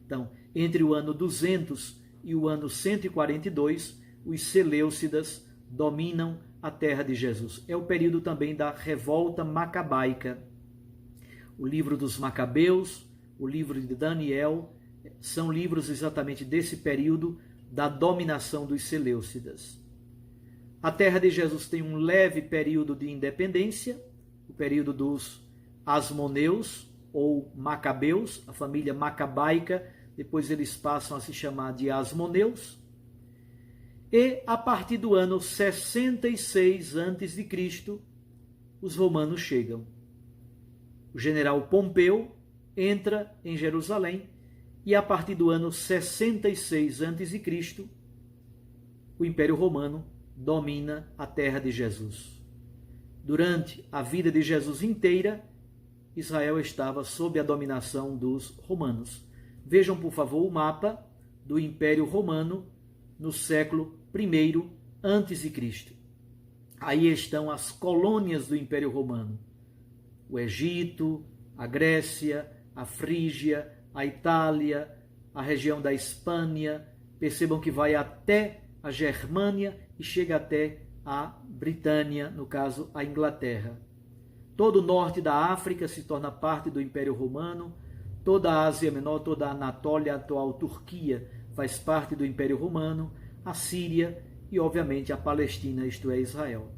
Então, entre o ano 200 e o ano 142, os Seleucidas dominam a terra de Jesus. É o período também da revolta macabaica. O livro dos Macabeus, o livro de Daniel, são livros exatamente desse período da dominação dos Seleucidas. A terra de Jesus tem um leve período de independência, o período dos Asmoneus ou Macabeus, a família macabaica, depois eles passam a se chamar de Asmoneus. E a partir do ano 66 a.C., os romanos chegam. O general Pompeu entra em Jerusalém e a partir do ano 66 a.C., o Império Romano domina a terra de Jesus. Durante a vida de Jesus inteira, Israel estava sob a dominação dos romanos. Vejam, por favor, o mapa do Império Romano no século I a.C. Aí estão as colônias do Império Romano. O Egito, a Grécia, a Frígia, a Itália, a região da Espanha. Percebam que vai até a Germânia e chega até a Britânia, no caso, a Inglaterra. Todo o norte da África se torna parte do Império Romano, toda a Ásia Menor, toda a Anatólia, a atual Turquia, faz parte do Império Romano, a Síria e, obviamente, a Palestina, isto é, Israel.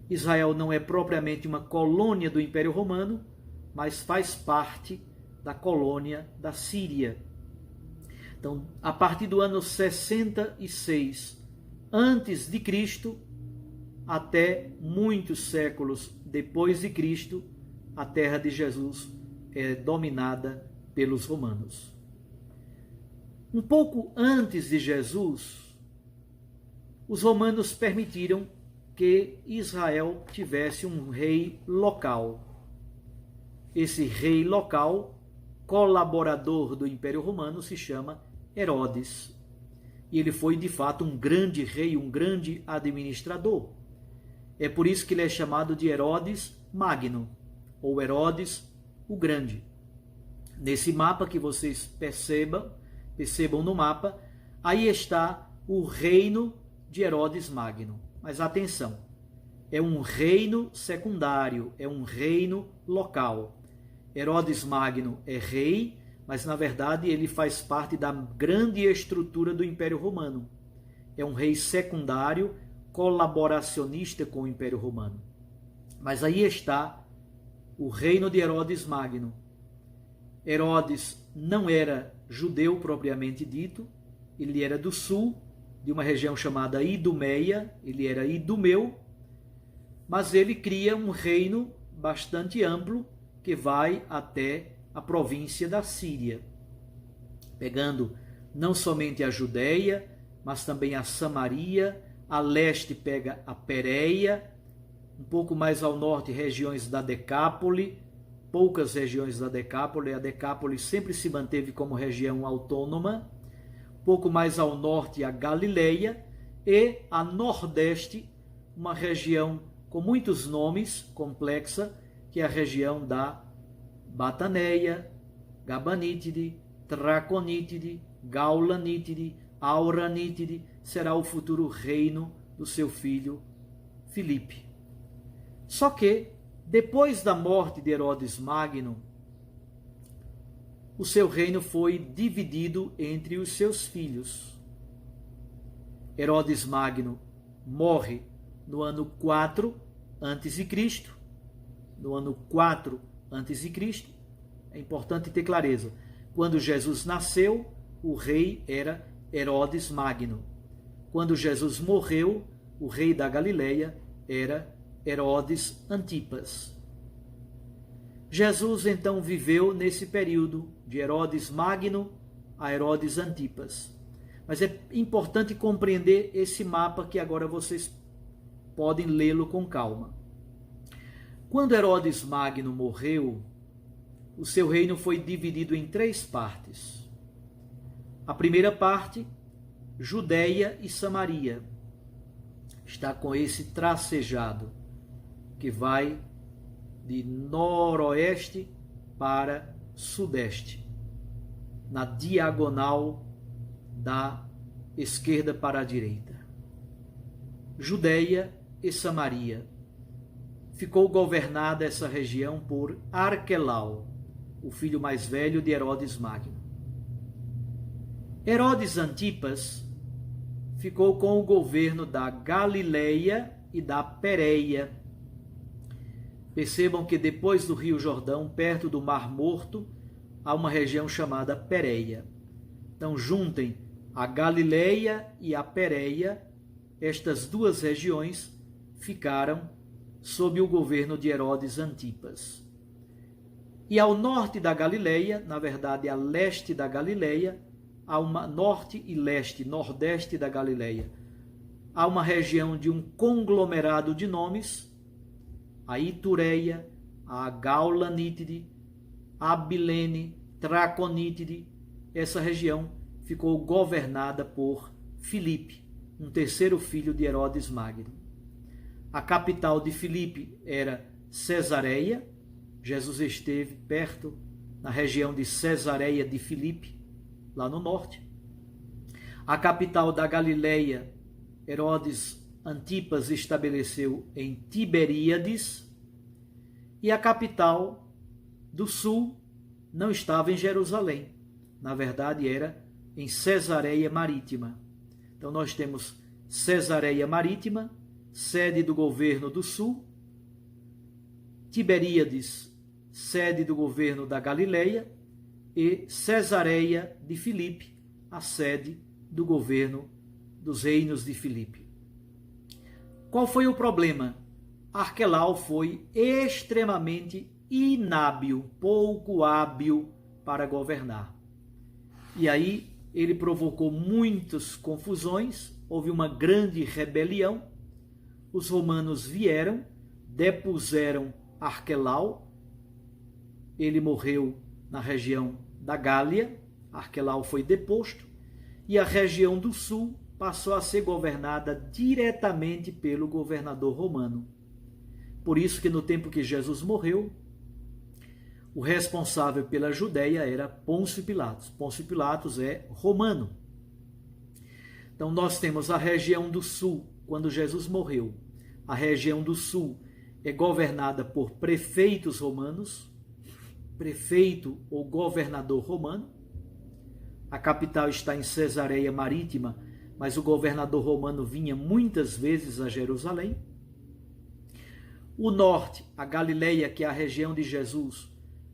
Israel não é propriamente uma colônia do Império Romano, mas faz parte da colônia da Síria. Então, a partir do ano 66 antes de Cristo, até muitos séculos depois de Cristo, a terra de Jesus é dominada pelos romanos. Um pouco antes de Jesus, os romanos permitiram que Israel tivesse um rei local. Esse rei local, colaborador do Império Romano, se chama Herodes. E ele foi, de fato, um grande rei, um grande administrador. É por isso que ele é chamado de Herodes Magno, ou Herodes o Grande. Nesse mapa que vocês percebam no mapa, aí está o reino de Herodes Magno. Mas atenção, é um reino secundário, é um reino local. Herodes Magno é rei, mas na verdade ele faz parte da grande estrutura do Império Romano. É um rei secundário, colaboracionista com o Império Romano. Mas aí está o reino de Herodes Magno. Herodes não era judeu propriamente dito, ele era do sul, de uma região chamada Idumeia, ele era idumeu, mas ele cria um reino bastante amplo que vai até a província da Síria, pegando não somente a Judéia, mas também a Samaria, a leste pega a Pérea, um pouco mais ao norte regiões da Decápole, poucas regiões da Decápole, a Decápole sempre se manteve como região autônoma, pouco mais ao norte a Galileia e a nordeste, uma região com muitos nomes, complexa, que é a região da Bataneia, Gabanítide, Traconítide, Gaulanítide, Auranítide, será o futuro reino do seu filho Filipe. Só que, depois da morte de Herodes Magno, o seu reino foi dividido entre os seus filhos. Herodes Magno morre no ano 4 a.C. No ano 4 a.C., é importante ter clareza, quando Jesus nasceu, o rei era Herodes Magno. Quando Jesus morreu, o rei da Galileia era Herodes Antipas. Jesus então viveu nesse período de Herodes Magno a Herodes Antipas. Mas é importante compreender esse mapa que agora vocês podem lê-lo com calma. Quando Herodes Magno morreu, o seu reino foi dividido em 3 partes. A primeira parte, Judéia e Samaria, está com esse tracejado que vai de noroeste para sudeste, na diagonal da esquerda para a direita. Judéia e Samaria. Ficou governada essa região por Arquelau, o filho mais velho de Herodes Magno. Herodes Antipas ficou com o governo da Galileia e da Pérea. Percebam que depois do Rio Jordão, perto do Mar Morto, há uma região chamada Pérea. Então juntem a Galileia e a Pérea, estas duas regiões ficaram sob o governo de Herodes Antipas. E ao norte da Galileia, na verdade a leste da Galileia, há uma norte e leste, nordeste da Galileia, há uma região de um conglomerado de nomes, a Itureia, a Gaulanítide, a Abilene, Traconítide. Essa região ficou governada por Filipe, um terceiro filho de Herodes Magno. A capital de Filipe era Cesareia. Jesus esteve perto, na região de Cesareia de Filipe, lá no norte. A capital da Galileia, Herodes Antipas estabeleceu em Tiberíades. E a capital do sul não estava em Jerusalém. Na verdade, era em Cesareia Marítima. Então, nós temos Cesareia Marítima, sede do governo do sul, Tiberíades, sede do governo da Galileia, e Cesareia de Filipe, a sede do governo dos reinos de Filipe. Qual foi o problema? Arquelau foi extremamente inábil, pouco hábil para governar. E aí ele provocou muitas confusões, houve uma grande rebelião. Os romanos vieram, depuseram Arquelau, ele morreu na região da Gália, Arquelau foi deposto, e a região do sul passou a ser governada diretamente pelo governador romano. Por isso que no tempo que Jesus morreu, o responsável pela Judéia era Pôncio Pilatos. Pôncio Pilatos é romano. Então nós temos a região do sul. Quando Jesus morreu, a região do sul é governada por prefeitos romanos, prefeito ou governador romano. A capital está em Cesareia Marítima, mas o governador romano vinha muitas vezes a Jerusalém. O norte, a Galileia, que é a região de Jesus,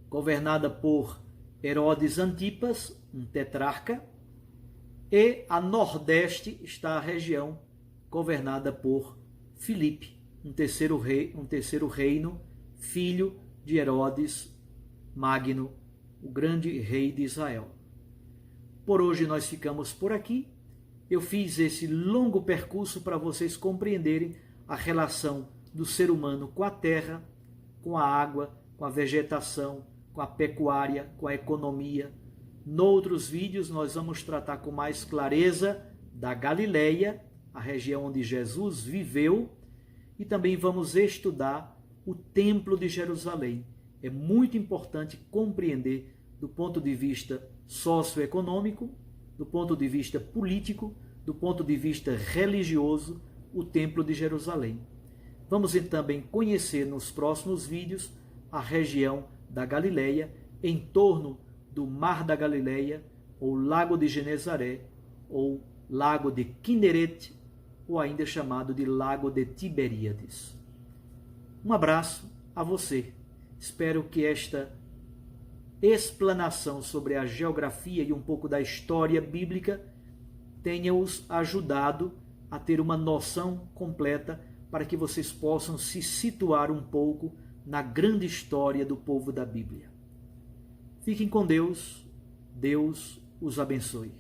governada por Herodes Antipas, um tetrarca. E a nordeste está a região governada por Filipe, um terceiro reino, filho de Herodes Magno, o grande rei de Israel. Por hoje nós ficamos por aqui. Eu fiz esse longo percurso para vocês compreenderem a relação do ser humano com a terra, com a água, com a vegetação, com a pecuária, com a economia. Noutros vídeos nós vamos tratar com mais clareza da Galileia, a região onde Jesus viveu, e também vamos estudar o Templo de Jerusalém. É muito importante compreender do ponto de vista socioeconômico, do ponto de vista político, do ponto de vista religioso, o Templo de Jerusalém. Vamos também conhecer nos próximos vídeos a região da Galileia, em torno do Mar da Galileia, ou Lago de Genezaré, ou Lago de Kinneret, ou ainda chamado de Lago de Tiberíades. Um abraço a você. Espero que esta explanação sobre a geografia e um pouco da história bíblica tenha-os ajudado a ter uma noção completa para que vocês possam se situar um pouco na grande história do povo da Bíblia. Fiquem com Deus. Deus os abençoe.